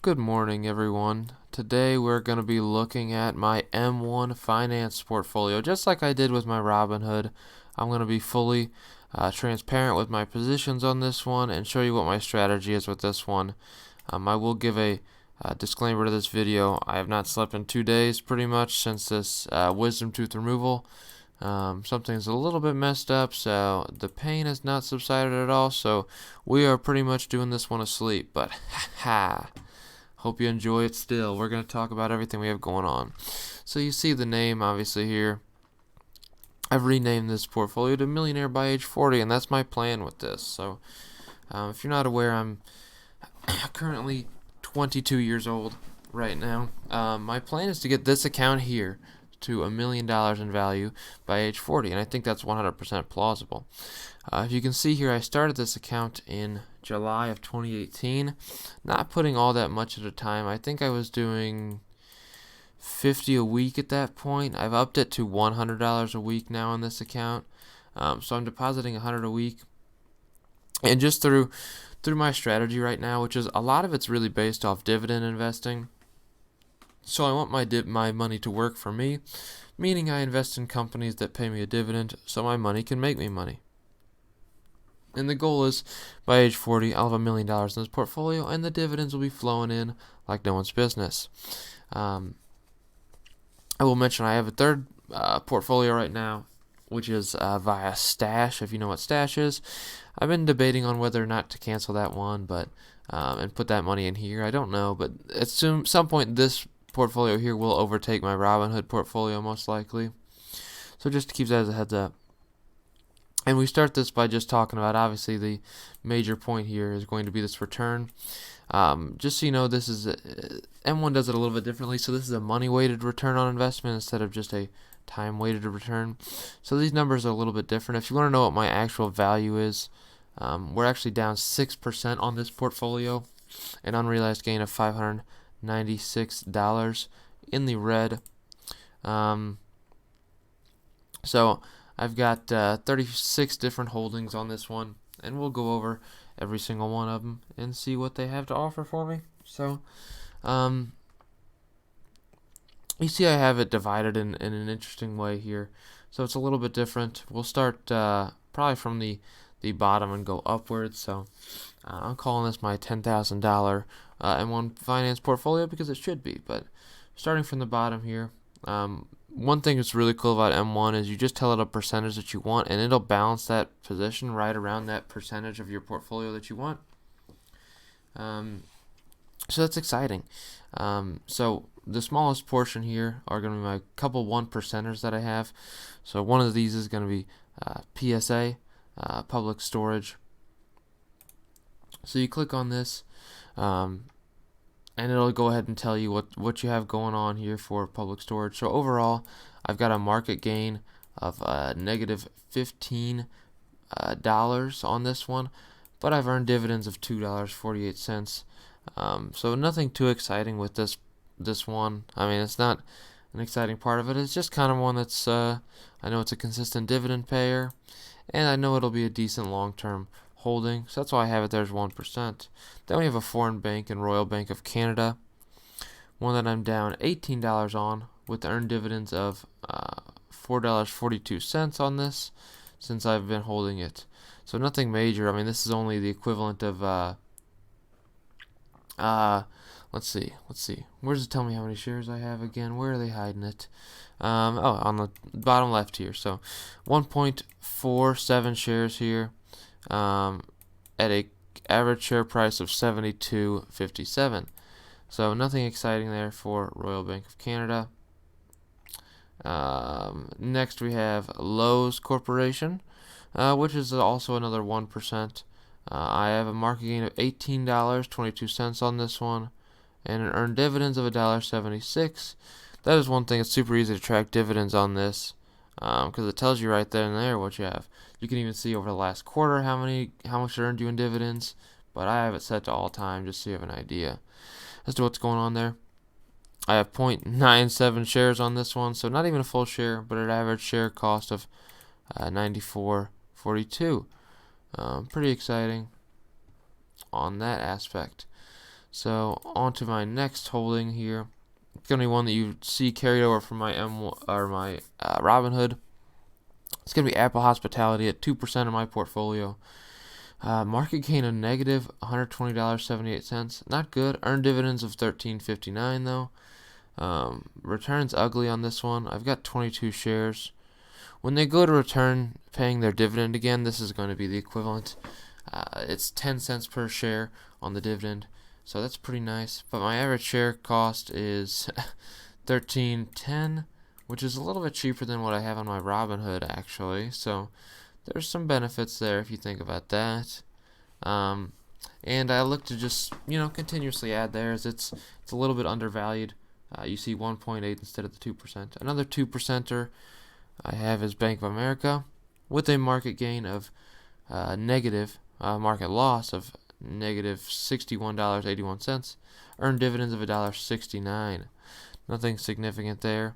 Good morning, everyone. Today we're going to be looking at my M1 finance portfolio. Just like I did with my Robinhood, I'm going to be fully transparent with my positions on this one and show you what my strategy is with this one. I will give a disclaimer to this video. I have not slept in 2 days pretty much since this wisdom tooth removal. Something's a little bit messed up, so the pain has not subsided at all, so we are pretty much doing this one asleep, but ha. Hope you enjoy it still. We're going to talk about everything we have going on. So you see the name obviously here. I've renamed this portfolio to Millionaire by Age 40, and that's my plan with this. So if you're not aware, I'm currently 22 years old right now. My plan is to get this account here to $1 million in value by age 40, and I think that's 100% plausible. If you can see here, I started this account in July of 2018, not putting all that much at a time. I think I was doing 50 a week at that point. I've upped it to $100 a week now on this account, so I'm depositing 100 a week, and just through my strategy right now, which is a lot of it's really based off dividend investing. So I want my money to work for me, meaning I invest in companies that pay me a dividend so my money can make me money. And the goal is, by age 40, I'll have $1 million in this portfolio, and the dividends will be flowing in like no one's business. I will mention I have a third portfolio right now, which is via Stash, if you know what Stash is. I've been debating on whether or not to cancel that one, but and put that money in here. I don't know, but at some point this portfolio here will overtake my Robinhood portfolio most likely. So just to keep that as a heads up. And we start this by just talking about, obviously, the major point here is going to be this return. Just so you know, this is M1 does it a little bit differently. So this is a money-weighted return on investment instead of just a time-weighted return. So these numbers are a little bit different. If you want to know what my actual value is, we're actually down 6% on this portfolio, an unrealized gain of $596 in the red. So I've got 36 different holdings on this one, and we'll go over every single one of them and see what they have to offer for me. So, you see I have it divided in an interesting way here. So it's a little bit different. We'll start probably from the bottom and go upwards. So I'm calling this my $10,000 M1 finance portfolio because it should be. But starting from the bottom here, one thing that's really cool about M1 is you just tell it a percentage that you want, and it'll balance that position right around that percentage of your portfolio that you want. So that's exciting. So the smallest portion here are going to be my couple 1%ers that I have. So one of these is going to be PSA, public storage. So you click on this, and it'll go ahead and tell you what you have going on here for public storage. So overall, I've got a market gain of negative $15 on this one, but I've earned dividends of $2.48. So nothing too exciting with this one. I mean, it's not an exciting part of it. It's just kind of one that's I know it's a consistent dividend payer, and I know it'll be a decent long-term holding, so that's why I have it there as 1%. Then we have a foreign bank and Royal Bank of Canada, one that I'm down $18 on, with earned dividends of $4.42 on this since I've been holding it. So nothing major. I mean, this is only the equivalent of let's see. Where does it tell me how many shares I have again? Where are they hiding it? On the bottom left here. So 1.47 shares here. At a average share price of $72.57. So nothing exciting there for Royal Bank of Canada. Next we have Lowe's Corporation, which is also another 1%. I have a market gain of $18.22 on this one, and an earned dividends of $1.76. That is one thing. It's super easy to track dividends on this, because it tells you right there and there what you have. You can even see over the last quarter how much it earned you in dividends, but I have it set to all time just so you have an idea as to what's going on there. I have 0.97 shares on this one, so not even a full share, but an average share cost of $94.42. Pretty exciting on that aspect. So on to my next holding here. It's gonna be one that you see carried over from my Robinhood. It's gonna be Apple Hospitality at 2% of my portfolio. Market gain of negative $120.78. Not good. Earned dividends of $13.59 though. Returns ugly on this one. I've got 22 shares. When they go to return paying their dividend again, this is going to be the equivalent. It's 10 cents per share on the dividend, so that's pretty nice. But my average share cost is $13.10, which is a little bit cheaper than what I have on my Robinhood actually. So there's some benefits there if you think about that. And I look to just continuously add theirs. It's a little bit undervalued. You see 1.8 instead of the 2%. Another 2%er I have is Bank of America with a market gain of market loss of negative $61.81. Earned dividends of $1.69. Nothing significant there.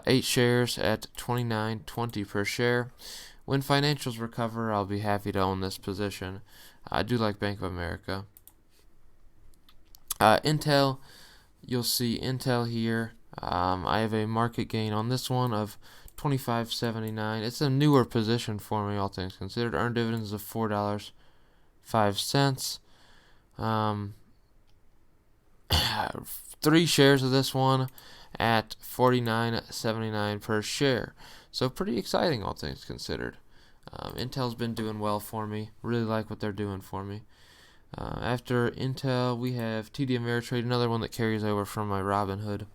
8 shares at $29.20 per share. When financials recover, I'll be happy to own this position. I do like Bank of America. Intel, you'll see Intel here. I have a market gain on this one of $25.79. It's a newer position for me, all things considered. Earned dividends of $4.05. 3 shares of this one at $49.79 per share. So pretty exciting, all things considered. Intel's been doing well for me. Really like what they're doing for me. After Intel, we have TD Ameritrade, another one that carries over from my Robinhood.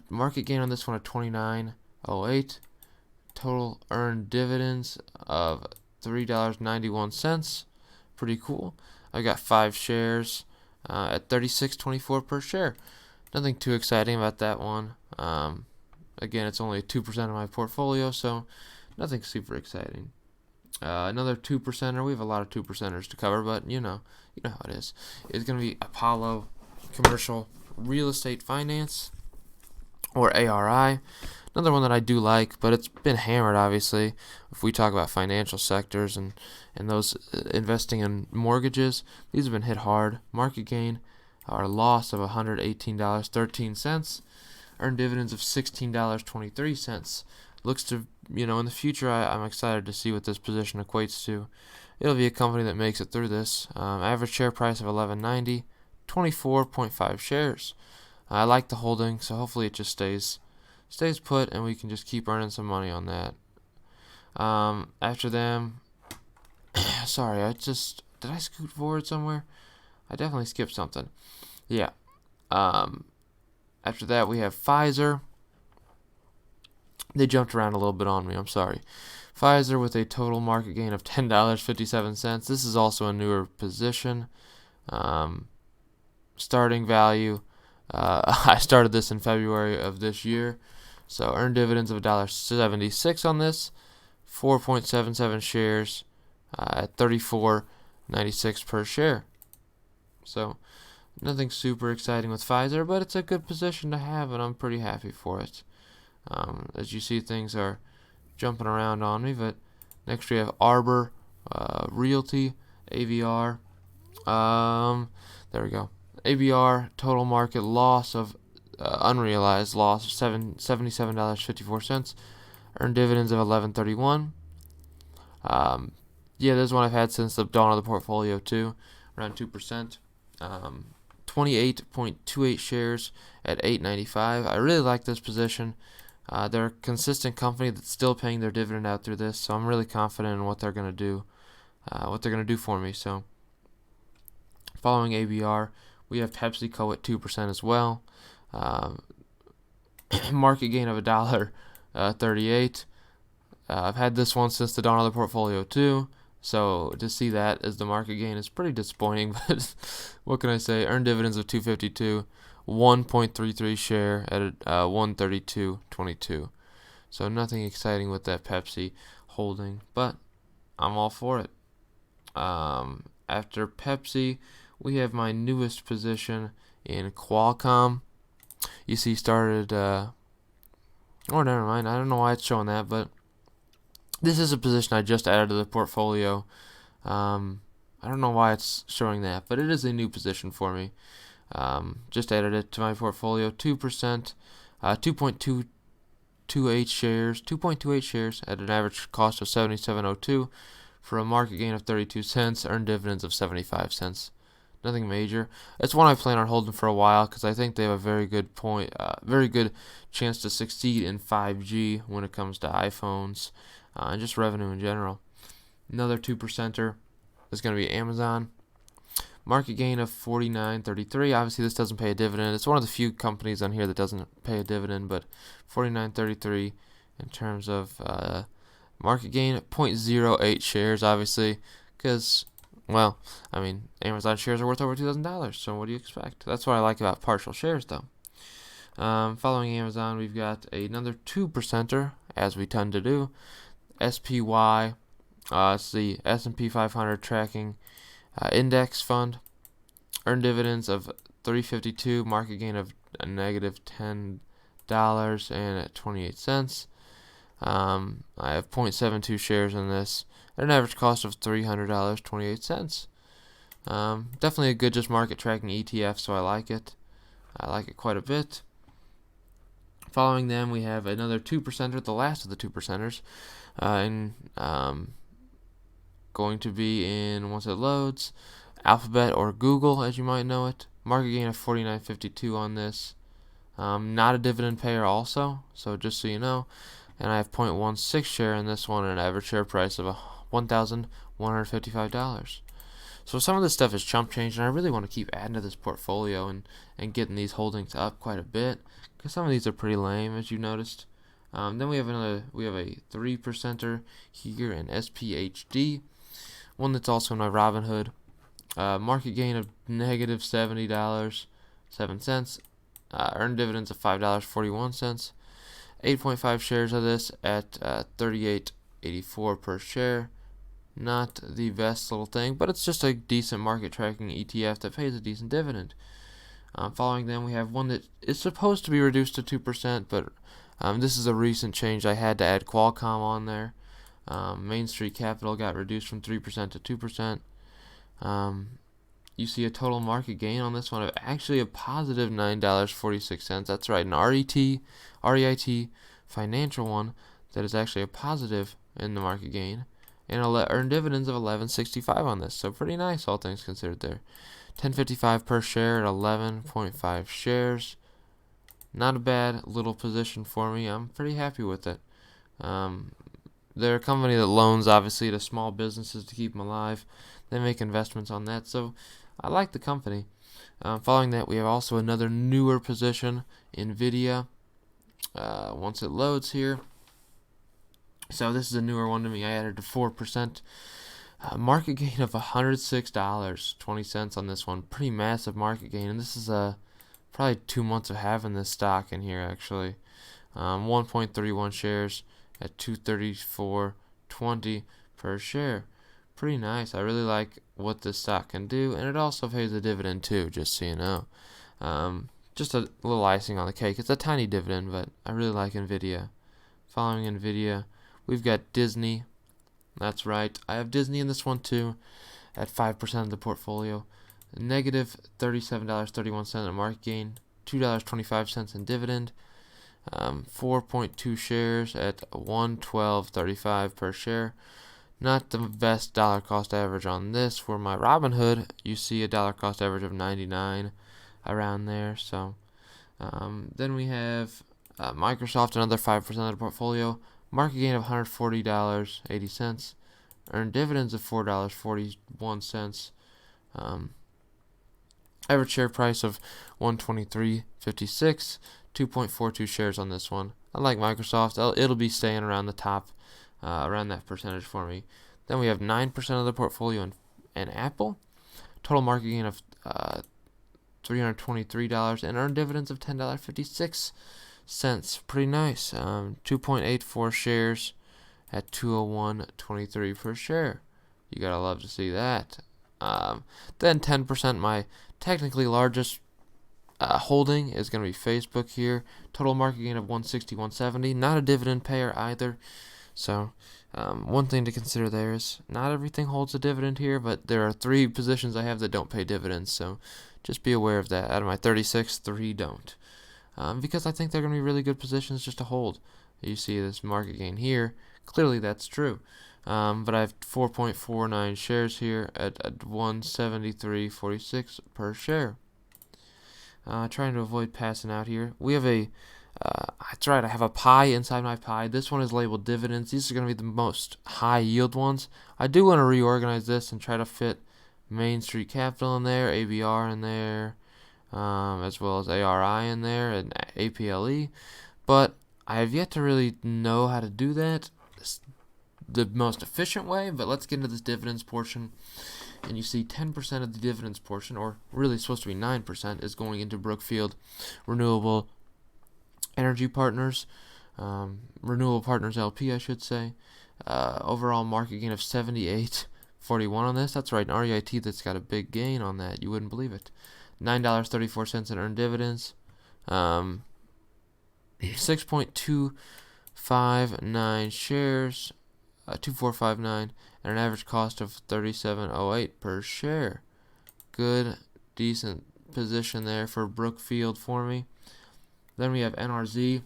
Market gain on this one of $29.08. Total earned dividends of $3.91. Pretty cool. I got 5 shares at $36.24 per share. Nothing too exciting about that one. Again, it's only 2% of my portfolio, so nothing super exciting. Another 2%er. We have a lot of 2%ers to cover, but you know how it is. It's going to be Apollo Commercial Real Estate Finance, or ARI. Another one that I do like, but it's been hammered, obviously. If we talk about financial sectors and those investing in mortgages, these have been hit hard. Market gain or loss of $118.13. Earned dividends of $16.23. Looks to, in the future, I'm excited to see what this position equates to. It'll be a company that makes it through this. Average share price of $11.90, 24.5 shares. I like the holding, so hopefully it just stays put, and we can just keep earning some money on that. After them, sorry, did I scoot forward somewhere? I definitely skipped something. Yeah. After that, we have Pfizer. They jumped around a little bit on me. I'm sorry. Pfizer with a total market gain of $10.57. This is also a newer position. Starting value. I started this in February of this year. So earned dividends of $1.76 on this. 4.77 shares at $34.96 per share. So nothing super exciting with Pfizer, but it's a good position to have, and I'm pretty happy for it. As you see, things are jumping around on me, but next we have Arbor Realty, AVR. There we go. ABR total market loss of unrealized loss of $77.54. Earned dividends of $11.31. Yeah, this is one I've had since the dawn of the portfolio too, around 2%. 28.28 shares at $8.95. I really like this position. They're a consistent company that's still paying their dividend out through this, so I'm really confident in what they're going to do, for me. So, following ABR, we have PepsiCo at 2% as well. Market gain of $1.38. I've had this one since the dawn of the portfolio too, so to see that as the market gain is pretty disappointing. But what can I say? Earned dividends of $2.52. 1.33 share at $132.22. So nothing exciting with that Pepsi holding, but I'm all for it. After Pepsi, we have my newest position in Qualcomm. You see, started. Never mind. I don't know why it's showing that, but this is a position I just added to the portfolio. I don't know why it's showing that, but it is a new position for me. Just added it to my portfolio. 2%, 2.28 shares at an average cost of 77.02 for a market gain of 32 cents. Earned dividends of 75 cents. Nothing major. It's one I plan on holding for a while because I think they have a very good chance to succeed in 5G when it comes to iPhones and just revenue in general. Another 2%er is going to be Amazon. Market gain of 49.33. Obviously, this doesn't pay a dividend. It's one of the few companies on here that doesn't pay a dividend, but 49.33 in terms of market gain. 0.08 shares, obviously, because, well, I mean, Amazon shares are worth over $2,000, so what do you expect? That's what I like about partial shares, though. Following Amazon, we've got another 2%er, as we tend to do. SPY. It's the S&P 500 tracking index fund. Earned dividends of $3.52. Market gain of a negative $10.28. I have 0.72 shares in this at an average cost of $300.28. Definitely a good just market tracking ETF, so I like it. I like it quite a bit. Following them, we have another 2%er, the last of the 2%ers, going to be in, once it loads, Alphabet or Google, as you might know it. Market gain of 49.52 on this. Not a dividend payer also, so just so you know. And I have 0.16 share in this one and an average share price of $1,155. So some of this stuff is chump change, and I really want to keep adding to this portfolio and getting these holdings up quite a bit, because some of these are pretty lame, as you noticed. Then we have a 3%er here in SPHD, one that's also in my Robinhood. Market gain of negative $70.07. Earned dividends of $5.41. 8.5 shares of this at $38.84 per share. Not the best little thing, but it's just a decent market tracking ETF that pays a decent dividend. Following them, we have one that is supposed to be reduced to 2%, but this is a recent change. I had to add Qualcomm on there. Main Street Capital got reduced from 3% to 2%. You see a total market gain on this one of actually a positive $9.46. That's right, an REIT financial one that is actually a positive in the market gain. And earned dividends of $11.65 on this. So pretty nice, all things considered there. $10.55 per share at 11.5 shares. Not a bad little position for me. I'm pretty happy with it. They're a company that loans, obviously, to small businesses to keep them alive. They make investments on that, so I like the company. Following that, we have also another newer position, NVIDIA. Once it loads here. So this is a newer one to me. I added to 4%. Market gain of $106.20 on this one. Pretty massive market gain, and this is probably 2 months of having this stock in here, actually. 1.31 shares at $234.20 per share. Pretty nice. I really like what this stock can do, and it also pays a dividend too, just so you know. Just a little icing on the cake. It's a tiny dividend, but I really like NVIDIA. Following NVIDIA, we've got Disney. That's right. I have Disney in this one too at 5% of the portfolio. Negative $37.31 in market gain. $2.25 in dividend. 4.2 shares at $112.35 per share. Not the best dollar cost average on this. For my Robinhood, you see a dollar cost average of 99 around there. So then we have Microsoft, another 5% of the portfolio. Market gain of $140.80. Earned dividends of $4.41. Average share price of $123.56. 2.42 shares on this one. I like Microsoft. It'll be staying around the top, around that percentage for me. Then we have 9% of the portfolio in Apple. Total market gain of $323 and earned dividends of $10.56. Pretty nice. 2.84 shares at $201.23 per share. You gotta love to see that. Then 10%, my technically largest holding is going to be Facebook here. Total market gain of $160, $170. Not a dividend payer either. So one thing to consider there is not everything holds a dividend here, but there are 3 positions I have that don't pay dividends. So just be aware of that. Out of my 36, 3 don't. Because I think they're going to be really good positions just to hold. You see this market gain here. Clearly that's true. But I have 4.49 shares here at 173.46 per share. Trying to avoid passing out here. We have that's right, I have a pie inside my pie. This one is labeled dividends. These are going to be the most high yield ones. I do want to reorganize this and try to fit Main Street Capital in there, ABR in there, as well as ARI in there, and APLE. But I have yet to really know how to do that the most efficient way. But let's get into this dividends portion. And you see 10% of the dividends portion, or really supposed to be 9%, is going into Brookfield Renewable Energy Partners, Renewable Partners LP, I should say. Overall market gain of 78.41 on this. That's right, an REIT that's got a big gain on that. You wouldn't believe it. $9.34 in earned dividends. 6.259 shares, 2459, and an average cost of 37.08 per share. Good, decent position there for Brookfield for me. Then we have NRZ.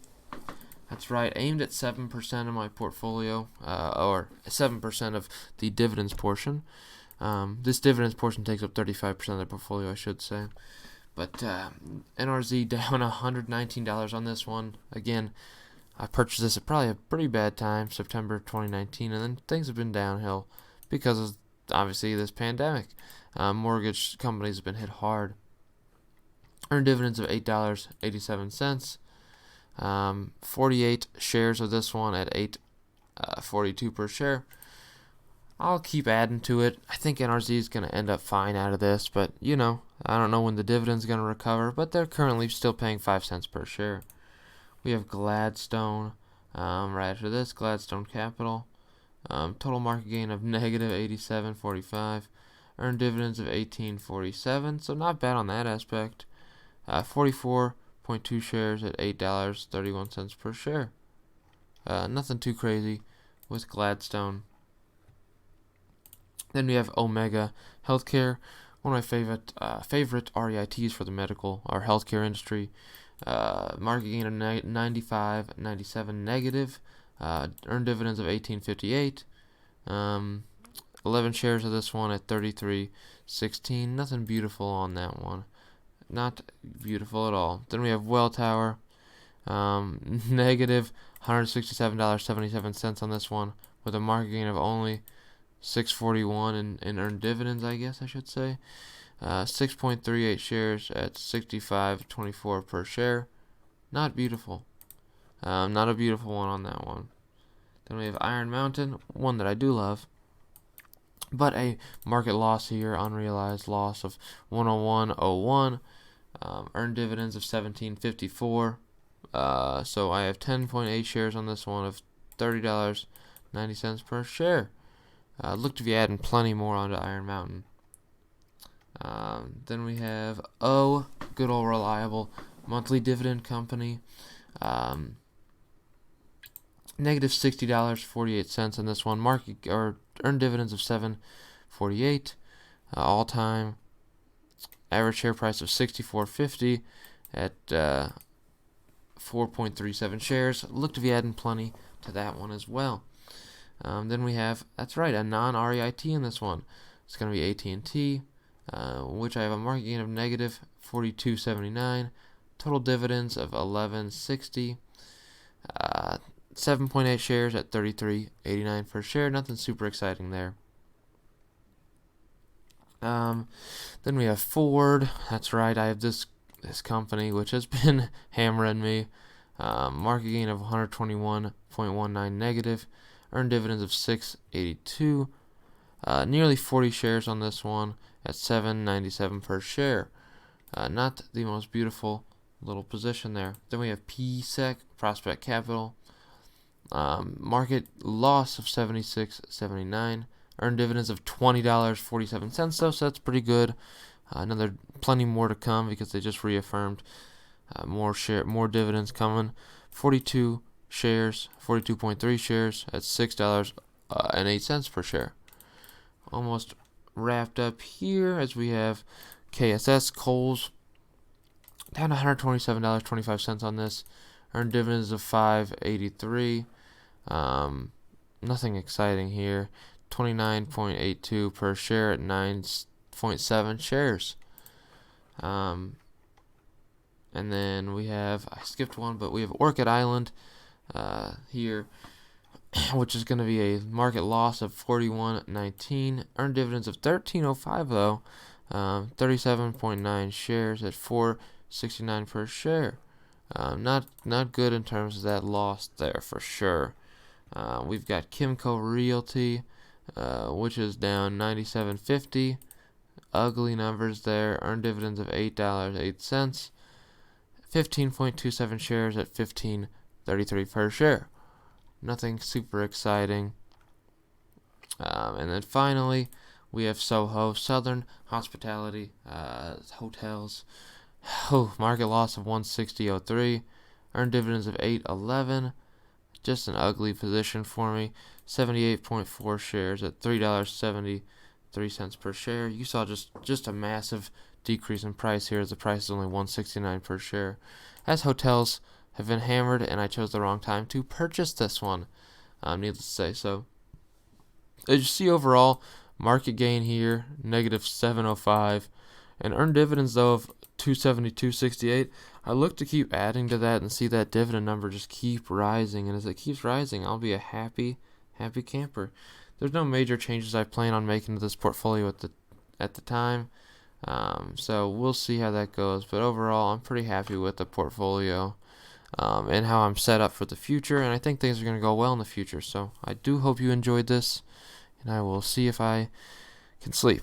That's right, aimed at 7% of my portfolio, or 7% of the dividends portion. This dividends portion takes up 35% of the portfolio, I should say. But NRZ down $119 on this one. Again, I purchased this at probably a pretty bad time, September 2019, and then things have been downhill because of, obviously, this pandemic. Mortgage companies have been hit hard. Earned dividends of $8.87. 48 shares of this one at $8.42 per share. I'll keep adding to it. I think NRZ is going to end up fine out of this, but I don't know when the dividend's going to recover, but they're currently still paying 5 cents per share. We have Gladstone right after this, Gladstone Capital. Total market gain of negative 87.45. Earned dividends of 18.47, so not bad on that aspect. 44.2 shares at $8.31 per share. Nothing too crazy with Gladstone. Then we have Omega Healthcare, one of my favorite REITs for the medical or healthcare industry. Market gain of 95.97 negative. Earned dividends of 18.58. 11 shares of this one at 33.16. Nothing beautiful on that one. Not beautiful at all. Then we have Welltower. Negative $167.77 on this one, with a market gain of only 641 in earned dividends, I guess I should say. 6.38 shares at 65.24 per share. Not beautiful. Not a beautiful one on that one. Then we have Iron Mountain, one that I do love, but a market loss here, unrealized loss of 101.01. Earned dividends of 17.54. So I have 10.8 shares on this one of $30.90 per share. Look to be adding plenty more onto Iron Mountain. Then we have good old reliable monthly dividend company. Negative $60.48 on this one. Market or earned dividends of 7.48. All time average share price of 64.50 at 4.37 shares. Look to be adding plenty to that one as well. Then we have, that's right, a non-REIT in this one. It's going to be AT&T, which I have a market gain of negative 42.79. Total dividends of 11.60. 7.8 shares at 33.89 per share. Nothing super exciting there. Then we have Ford. That's right, I have this company which has been hammering me. Market gain of 121.19 negative. Earned dividends of 6.82. Nearly 40 shares on this one at 7.97 per share. Not the most beautiful little position there. Then we have PSEC, Prospect Capital. Market loss of 76.79. Earned dividends of $20.47 though, so that's pretty good. Plenty more to come because they just reaffirmed more dividends coming. 42 shares, 42.3 shares at $6.08 per share. Almost wrapped up here as we have KSS, Kohl's, down to $127.25 on this. Earned dividends of $5.83. Nothing exciting here. 29.82 per share at 9.7 shares. And then we have, I skipped one, but we have Orchid Island here, which is going to be a market loss of 41.19. Earned dividends of 13.05 though. 37.9 shares at 4.69 per share. Not good in terms of that loss there for sure. We've got Kimco Realty, which is down 97.50. Ugly numbers there. Earned dividends of $8.08. 15.27 shares at 15.33 per share. Nothing super exciting. And then finally, we have Soho Southern Hospitality Hotels. Market loss of 160.03. Earned dividends of 8.11. Just an ugly position for me. 78.4 shares at $3.73 per share. You saw just a massive decrease in price here, as the price is only $169 per share. As hotels have been hammered, and I chose the wrong time to purchase this one, needless to say. So, as you see overall, market gain here, negative 705, and earned dividends though of 272.68. I look to keep adding to that and see that dividend number just keep rising, and as it keeps rising, I'll be a happy camper. There's no major changes I plan on making to this portfolio at the time, so we'll see how that goes. But overall, I'm pretty happy with the portfolio and how I'm set up for the future, and I think things are going to go well in the future. So I do hope you enjoyed this, and I will see if I can sleep.